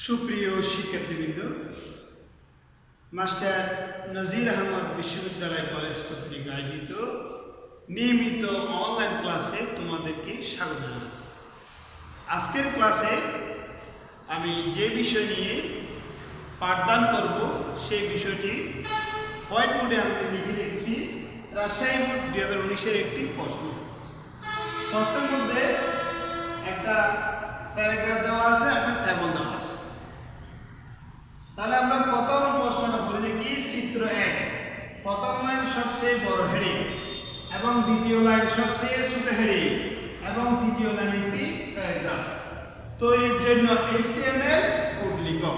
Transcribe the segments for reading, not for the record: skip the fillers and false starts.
সুপ্রিয় শিক্ষার্থীবৃন্দ, মাস্টার নজির আহমদ বিশ্ববিদ্যালয় কলেজ কর্তৃক আয়োজিত নিয়মিত অনলাইন ক্লাসে তোমাদেরকে স্বাগত জানাচ্ছি। আজকের ক্লাসে আমি যে বিষয় নিয়ে পাঠদান করব সেই বিষয়টি হোয়াইট বোর্ডে আমি লিখে রেখেছি। রাজশাহী বোর্ড 2019-এর একটি প্রশ্ন। প্রশ্নের মধ্যে একটা প্যারাগ্রাফ দেওয়া আছে, একটা টেবল দেওয়া আছে। তাহলে আমরা প্রথম প্রশ্নটা পড়ে দেখি। চিত্র 1, প্রথম লাইন সবচেয়ে বড় হেডিং এবং দ্বিতীয় লাইন সবচেয়ে ছোট হেডিং এবং তৃতীয় লাইন একটি প্যারাগ্রাফ তৈরির জন্য HTML কোড লিখো।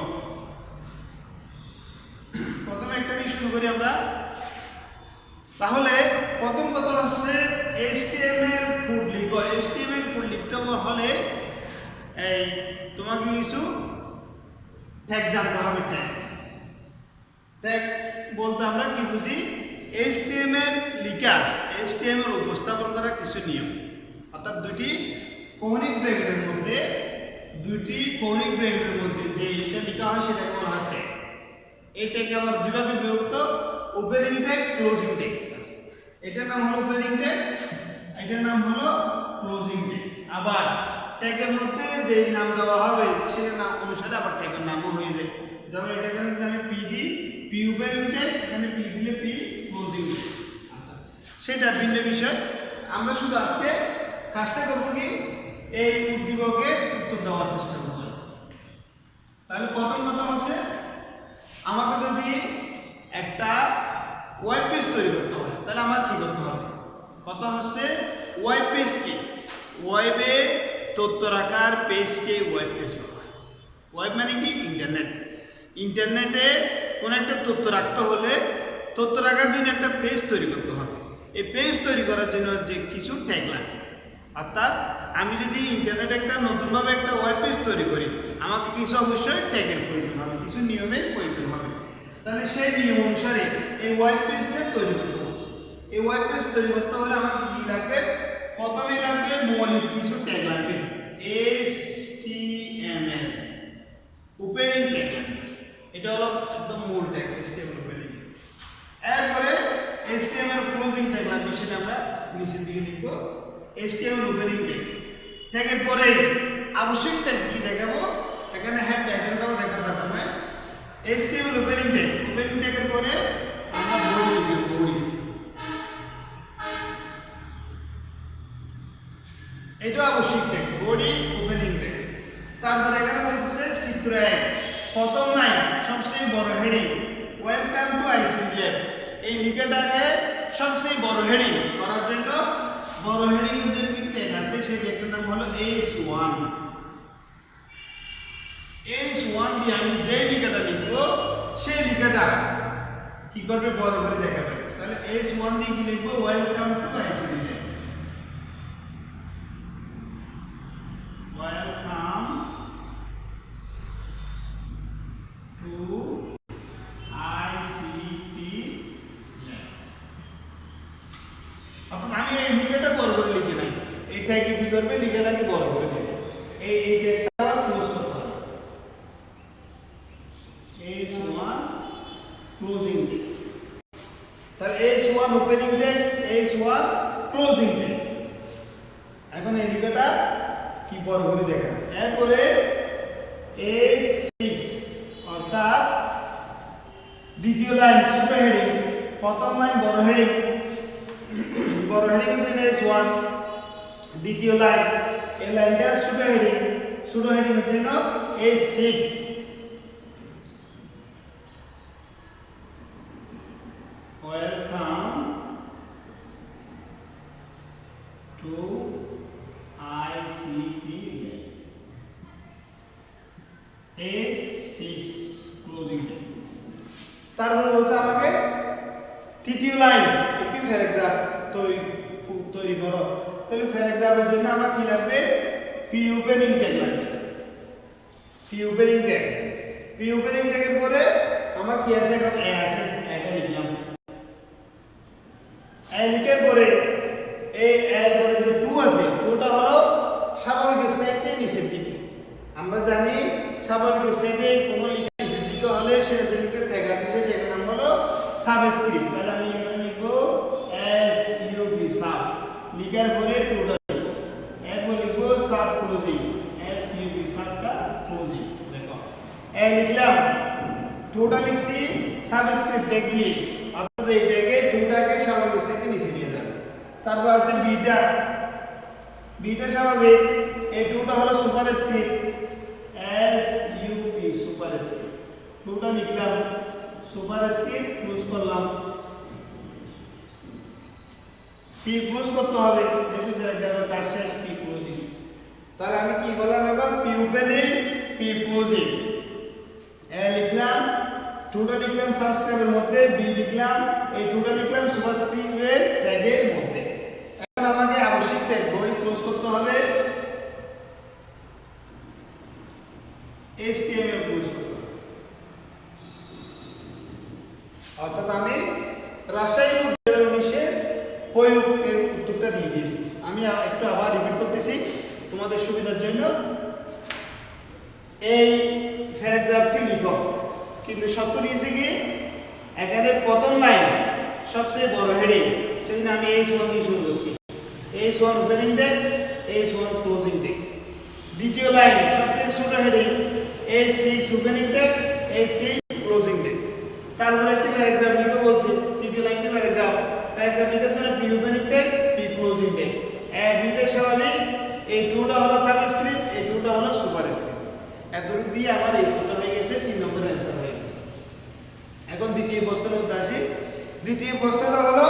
প্রথমে একটা দিয়ে শুরু করি আমরা। তাহলে প্রথম কথা হচ্ছে HTML কোড লিখো। HTML কোড লিখতে হলে এই তোমাকে কিছু ট্যাগ জানতে হবে। ট্যাগ বলতে আমরা কি বুঝি? HTML লিখা, HTML উপস্থাপন করা কিছু নিয়ম, অর্থাৎ দুটি কৌণিক ব্র্যাকেটের মধ্যে যে এটা লেখা হয় সেটাকে বলা হয় ট্যাগ। এই ট্যাগ আবার দুই ভাগে বিভক্ত, ওপেনিং ট্যাগ, ক্লোজিং ট্যাগ আছে। এটার নাম হলো ওপেনিং ট্যাগ, এটার নাম হলো ক্লোজিং ট্যাগ। আবার ট্যাগের মধ্যে যে নাম দেওয়া হবে সেটার নাম অনুসারে আবার ট্যাগের নামও হয়ে যায়। যেমন এটা এখানে যদি আমি পি দিই, পি ওপেনিং ট্যাগ, এখানে পি দিলে পি ক্লোজিং ট্যাগ। আচ্ছা, সেটা ভিন্ন বিষয়। আমরা শুধু আজকে কাজটা করবো কি, এই উদ্দীপকের উত্তর দেওয়ার চেষ্টা করব। তাহলে প্রথম কথা হচ্ছে, আমাকে যদি একটা ওয়েব পেজ তৈরি করতে হয় তাহলে আমার কি করতে হবে? কথা হচ্ছে ওয়েব পেজ কি? ওয়েবে তথ্য রাখার পেজকে ওয়েব পেজ বলা হয়। ওয়েব মানে কি? ইন্টারনেট। ইন্টারনেটে কোনো একটা তথ্য রাখতে হলে তথ্য রাখার জন্য একটা পেজ তৈরি করতে হবে। এই পেজ তৈরি করার জন্য যে কিছু ট্যাগ লাগবে, অর্থাৎ আমি যদি ইন্টারনেটে একটা নতুনভাবে একটা ওয়েব পেজ তৈরি করি, আমাকে কিছু অবশ্যই ট্যাগের প্রয়োজন হবে, কিছু নিয়মের প্রয়োজন হবে। তাহলে সেই নিয়ম অনুসারে এই ওয়েব পেজটা তৈরি করতে হচ্ছে। এই ওয়েব পেজ তৈরি করতে হলে আমাকে কি লাগবে? প্রথমে লাগবে মৌলিক কিছু ট্যাগ লাগবে। HTML ওপেনিং ট্যাগ লাগবে। এটা হলো একদম মূল ট্যাগ, HTML ওপেনিং। এরপরে HTML ক্লোজিং ট্যাগ লাগবে, সেটা আমরা নিচের দিকে লিখব। HTML opening tag. ট্যাগের পরে আবশ্যক ট্যাগ কি দেখাবো? এখানে হ্যাঁ টাইটেলটাও দেখার দরকার নাই। HTML opening tag. ওপেনিং ট্যাগের পরে আমরা বডি লিখব। বডি, এটা আবশ্যক ট্যাগ, বডি ওপেনিং ট্যাগ। তারপরে এখানে বলতেছে চিত্র 1, প্রথম লাইন সবচেয়ে বড় heading, welcome to ICT lab. এই লেখাটাকে সবচেয়ে বড় হেডিং করার জন্য বড় হেডিং এর জন্য ট্যাগ আছে, সেই ট্যাগের নাম হলো H1। H1 দিয়ে আমি যে লেখাটা লিখবো সেই লেখাটা কি করবে? বড় করে দেখাবে। তাহলে H1 দিয়ে কি লিখবো? Welcome to ICT lab. Welcome to ICT lab. অর্থাৎ আমি এই লেখাটা বড় করে লিখি নাই, এইটাকে কি করবে? লেখাটাকে বড় করে দেবে। এই ট্যাগটা ক্লোজ করতে হবে। H1 closing tag. তাহলে H1 opening tag, H1 closing tag. এখন এই লেখাটা কি বড় করে দেখাবে। এরপরে H6, অর্থাৎ দ্বিতীয় লাইন ছোট হেডিং, প্রথম লাইন বড় হেডিং। বড় হেডিং হচ্ছে H1, দ্বিতীয় লাইন এই লাইনটা ছোট হেডিং, ছোট হেডিং এর জন্য H6। Welcome to ICT lab. H6 closing tag. তারপরে বলছে আমাকে তৃতীয় লাইন একটি প্যারাগ্রাফ তৈরি করো। তাহলে প্যারাগ্রাফের জন্য আমার কি লাগবে? পি ওপেনিং ট্যাগ লাগবে। P opening tag. P opening ট্যাগের পরে আমার কি আছে? এখন এ আছে, এটা লিখলাম। এ লিখার পরে এই এর পরে যে 2 আছে, 2টা হলো স্বাভাবিক সাইডে নিচের দিকে। আমরা জানি স্বাভাবিক সাইডে ক্লোজিং। দেখো এ লিখলাম, টুটা লিখছি সাবস্ক্রিপ্ট ট্যাগ দিয়ে, অর্থাৎ এই ট্যাগে টুটাকে স্বাভাবিক সাথে নিচে নিয়ে যাবে। তারপর আছে বিটা, বিটা স্বাভাবিক, এই টুটা হলো superscript S U P superscript, টুটা লিখলাম সুপারস্ক্রিপ্ট ক্লোজ করলাম, পি ক্লোজ করতে হবে যেহেতু প্যারাগ্রাফের কাজ শেষ, পি ক্লোজিং। তাহলে আমি কি করলাম এখন, পি ওপেনিং পি ক্লোজিং, এ লিখলাম, টুটা লিখলাম সাবস্ক্রাইবের মধ্যে, বি লিখলাম, এই টুটা লিখলাম সুপারস্ক্রিপ্টের ট্যাগের মধ্যে। এখন আমাকে আবশ্যিক ট্যাগ বডি ক্লোজ করতে হবে, HTML ক্লোজ করতে হবে। অর্থাৎ আমি রাজশাহী 2019 প্রয়োগের উত্তরটা দিয়ে দিয়েছি। আমি একটু আবার রিপিট করতেছি তোমাদের সুবিধার জন্য। এই প্যারাগ্রাফটি লিখো, কিন্তু শর্ত দিয়েছে কি, এখানে প্রথম লাইন সবচেয়ে বড় হেডিং, সেদিন আমি H1 দিয়ে শুরু করছি, H1 opening tag, H1 closing tag. দ্বিতীয় লাইন সবচেয়ে ছোট heading, H6 opening tag, H6 closing tag. তারপরে একটি প্যারাগ্রাফ লিখো বলছে, তৃতীয় লাইনটি প্যারাগ্রাফ, প্যারাগ্রাফ লিখার জন্য P opening tag, P closing tag. এ বিটা স্বাভাবিক, এই টুটা হলো সাবস্ক্রিপ্ট, এই টুটা হলো সুপারস্ক্রিপ্ট। এতটুকু দিয়ে আমার এই টুটা হয়ে গেছে, 3 নম্বরের অ্যানসার হয়ে গেছে। এখন দ্বিতীয় প্রশ্নের মধ্যে আসি। দ্বিতীয় প্রশ্নটা হলো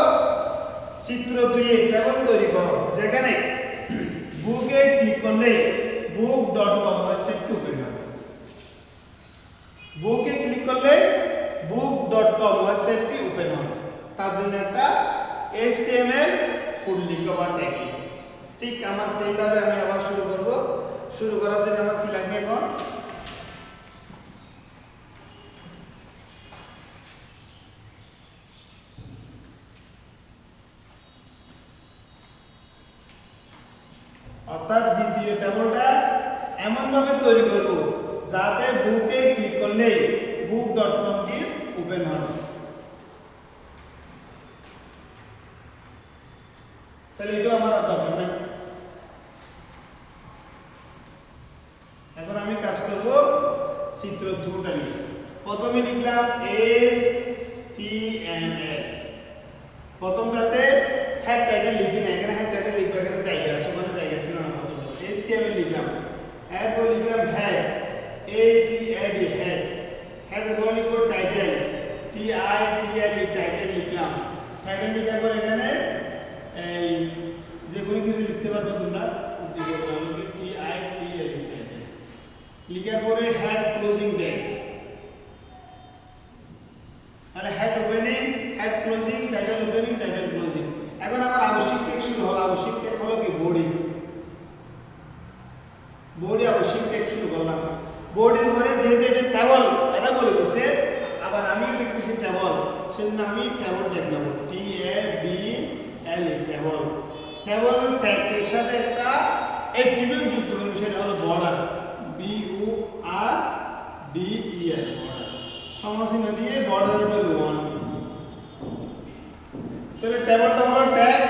চিত্র 2 এ টেবিল তৈরি করো, যেখানে বুকে ক্লিক করলে book.com ওয়েবসাইটটি ওপেন হবে। বুকে ক্লিক করলে book.com ওয়েবসাইটটি ওপেন হবে। তার জন্য একটা HTML কোড লিখো বা ট্যাগ লিখো। ঠিক আমার সেইভাবে আমি আবার শুরু করব। শুরু করার জন্য আমার কি লাগবে এখন, অর্থাৎ দ্বিতীয় টেবিলটা এমন ভাবে তৈরি করব যাতে বুকে ক্লিক করলে book.com টি ওপেন হবে। তাহলে এটা আমার আর দরকার নেই। এখন আমি কাজ করব চিত্র 2টা নিয়ে। প্রথমে লিখলাম HTML, প্রথমটাতে হেড টাইটেল লিখি না, এখানে হেড টাইটেল লিখবো, এখানে জায়গা আছে, ওখানে জায়গা ছিল না। প্রথমে HTML লিখলাম, এরপর লিখলাম হেড, HEAD হেড, হেডের পর লিখবো টাইটেল, TITLE টাইটেল লিখলাম। টাইটেল লিখার পর এখানে এই যে কোনো কিছু লিখতে পারবে তোমরা, TITLE টাইটেল লিখার পরে হেড ক্লোজিং ট্যাগ, মানে head opening, head closing, title opening, title closing. এখন আমার আবশ্যিক ট্যাগ শুরু হলো। আবশ্যিক ট্যাগ হলো কি, বডি, বডি আবশ্যিক ট্যাগ শুরু করলাম। বডির পরে যেহেতু এটা টেবল, এটা বলে দিছে, আবার আমিও লিখতেছি টেবল, সেজন্য আমি টেবল ট্যাগ নেব, TABL টেবল। টেবল ট্যাগের সাথে একটা অ্যাট্রিবিউট যুক্ত করব, সেটা হলো বর্ডার, BORDER, বর্ডার। সমানচিহ্ন দিয়ে বর্ডারের ভ্যালু 1। তাহলে টেবলটা হলো ট্যাগ,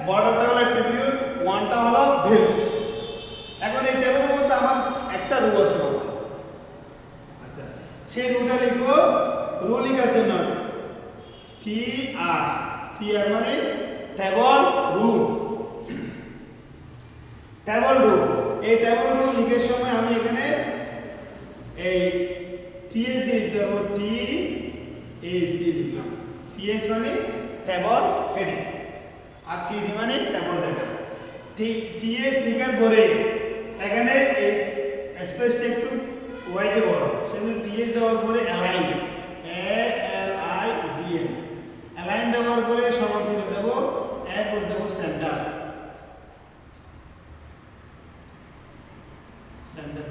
বর্ডারটা হলো অ্যাট্রিবিউট, 1টা হলো ভ্যালু। এখন এই টেবিলের মধ্যে আমার একটা রো আছে, আচ্ছা সেই রোটা লিখবো। রো লেখার জন্য TR মানে টেবল রো, টেবল রো। এই টেবল রো লিখার সময় আমি এখানে এই TS দিয়ে লিখতে পারবো, TS দিয়ে লিখলাম। TS মানে টেবল হেডিং, আর TD মানে টেবল ডেটা। TS লিখার পরে এখানে এই স্পেসটা একটু ওয়াইডে বড়, সেজন্য TS দেওয়ার পরে অ্যালাইন, ALIGN, অ্যালাইন দেওয়ার পরে সমান চিহ্ন দেব, এরপর দেব সেন্টার, সেন্টার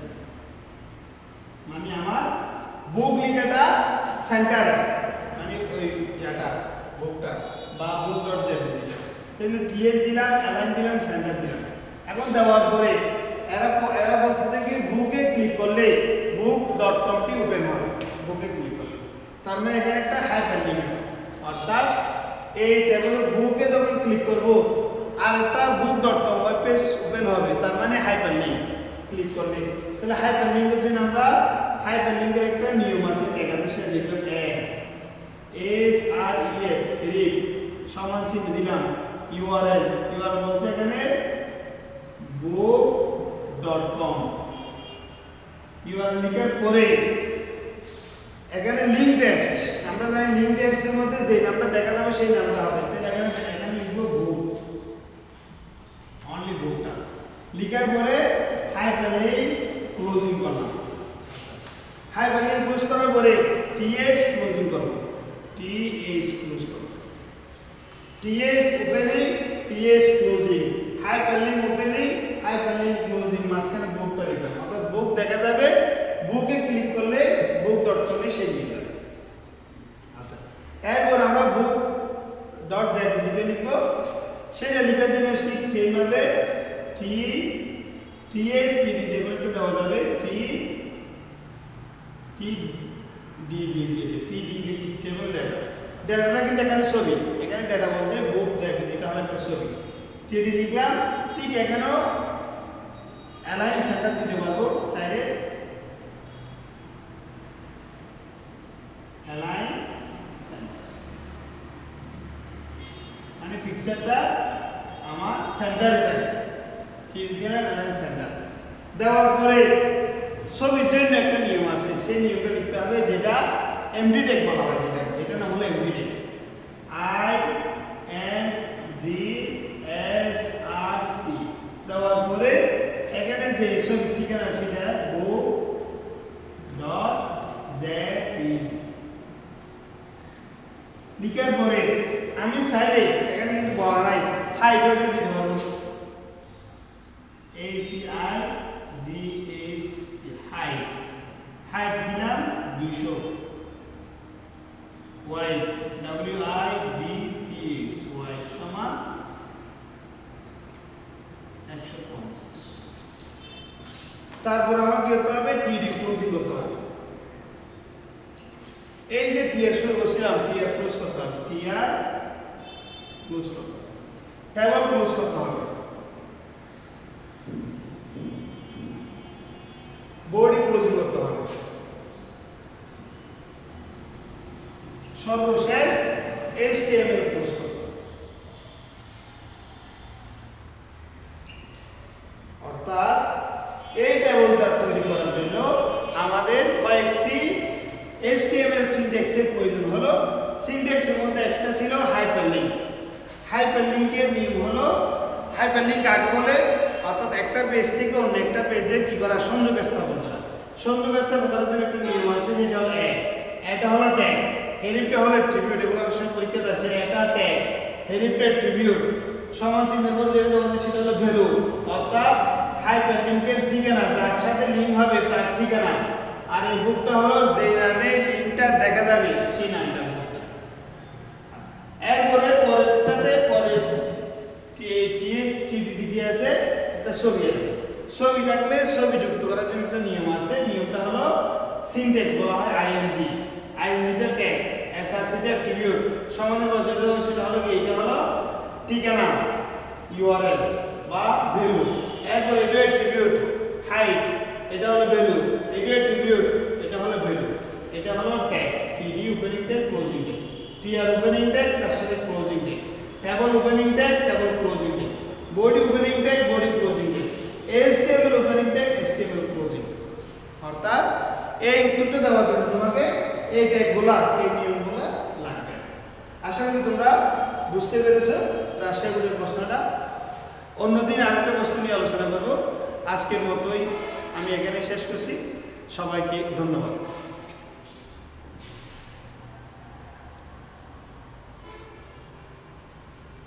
মানে আমার বুক লেখাটা সেন্টারে, মানে ওই ইয়াটা বুকটা বা book.jpg, সেজন্য TS দিলাম, অ্যালাইন দিলাম, সেন্টার দিলাম। এখন দেওয়ার পরে এরা বলছে যে বুকে ক্লিক করলে book.com টি ওপেন হবে। বুকে ক্লিক করলে তার মানে এখানে একটা হাইপারলিংক আছে, অর্থাৎ এই টেবিলের বুকে যখন ক্লিক করব আর একটা book.com ওয়েব পেজ ওপেন হবে, তার মানে হাইপারলিংক। ক্লিক করলে তাহলে হাইপারলিংকের জন্য আমরা হাইপারলিংকের একটা নিয়ম আছে এখানে সেটা লিখলাম SREF রিপ সমান চিহ্ন দিলাম URL বলছে এখানে book.com URL লিখার পরে এখানে লিংক টেক্সট আমরা জানি লিংক টেক্সটের মধ্যে যে নামটা দেখা যাবে সেই নামটা হবে তাহলে এখানে লিখব বুক অনলি বুকটা লিখার পরে হাইপারলিংক ক্লোজিং করলাম হাইপারলিংক ক্লোজ করার পরে টিএস ক্লোজিং করব টিএস ক্লোজ করব TS opening TS closing hyperlink opening hyperlink closing মাঝখানে বুকটা লিখলাম অর্থাৎ বুক দেখা যাবে বুকে ক্লিক করলে book.com এ সেই লিখে যাবে আচ্ছা এরপর আমরা book.jpg তে লিখব সেটা লেখার জন্য ঠিক সেম ভাবে টিএস টিডি যেগুলো একটু দেওয়া যাবে টিডি লিখে টিডি টেবল ডাটা ডাটাটা কিন্তু এখানে ছবি এখানে ডাটা বলতে book.jpg এটা হলো একটা ছবি টিডি লিখলাম ঠিক এখানেও অ্যালাইন সেন্টার দিতে পারবো সাইডে অ্যালাইন সেন্টার মানে ফিক্সারটা আমার সেন্টারে থাকে ঠিক দিলাম অ্যালাইন সেন্টার দেওয়ার পরে ছবির জন্য একটা নিয়ম আছে সেই নিয়মটা লিখতে হবে যেটা এমডি ট্যাগ বলা হয় যেটা নাম হলো এমডি ট্যাগ IMGSRC দেওয়ার পরে এখানে যে ছবি ঠিকানা সেটা book.jpg লিখার পরে আমি সাইডে এখানে কিন্তু বলা নাই হাইট দিতে পারবো ACIGST হাইট দিলাম 200 ওয়াইড WIDTS ওয়াইড সমান 150 তারপর আমার কি করতে হবে টিডি ক্লোজিং করতে হবে এই যে টিআর শুরু করছিলাম টিআর ক্লোজ করতে হবে টিআর ক্লোজ করতে হবে টেবল ক্লোজ করতে হবে বডি ক্লোজিং করতে হবে সর্বশেষ HTML ক্লোজ করতে হবে অর্থাৎ এই টেবলটা তৈরি করার জন্য আমাদের কয়েকটি HTML সিনট্যাক্সের প্রয়োজন হলো সিনট্যাক্সের মধ্যে একটা ছিল হাইপারলিংক হাইপারলিংকের নিয়ম হলো হাইপারলিংক কাকে বলে অর্থাৎ একটা পেজ থেকে অন্য একটা পেজে কি করা সংযোগ স্থাপন করা সংযোগ স্থাপন করার জন্য একটা নিয়ম আছে যেটা হলো এটা হলো ট্যাগ হেরিপটা হলো ট্রিবিউট এগুলো সব পরীক্ষাতে আসে এটা ট্যাগ হেরিপটা ট্রিবিউট সমান চিহ্নের পর যেটা দেওয়া হয় সেটা হলো ভ্যালু অর্থাৎ হাইপারলিংকের ঠিকানা যার সাথে লিংক হবে তার ঠিকানা আর এই বুকটা হলো যে নামে লিংকটা দেখা যাবে সেই নামটা বুকটা আচ্ছা এরপরে পরেরটাতে পরে টিএস টিডি আছে একটা ছবি আছে ছবি থাকলে ছবি যুক্ত করার জন্য একটা নিয়ম আছে নিয়মটা হলো সিনট্যাক্স বলা হয় আইএমজি টা ট্যাগ এসআরসি টা ট্রিবিউট সমানের যেটা সেটা হলো কি এটা হলো ঠিকানা ইউআরএল বা ভ্যালু এরপর এটা ট্রিবিউট হাইট এটা হলো ভ্যালু এটা ট্রিবিউট এটা হলো ভ্যালু এটা হলো tag TD opening tag closing tag TR opening tag তার সাথে closing tag table opening tag table closing tag body opening tag body closing tag HTML opening tag HTML closing tag অর্থাৎ এই উত্তরটা দেওয়ার জন্য তোমাকে এই ট্যাগগুলো এই নিয়মগুলো লাগবে আশা করি তোমরা বুঝতে পেরেছো রাশিয়া বোর্ডের প্রশ্নটা অন্যদিন আরেকটা প্রশ্ন নিয়ে আলোচনা করব আজকের মতোই আমি এখানে শেষ করছি সবাইকে ধন্যবাদ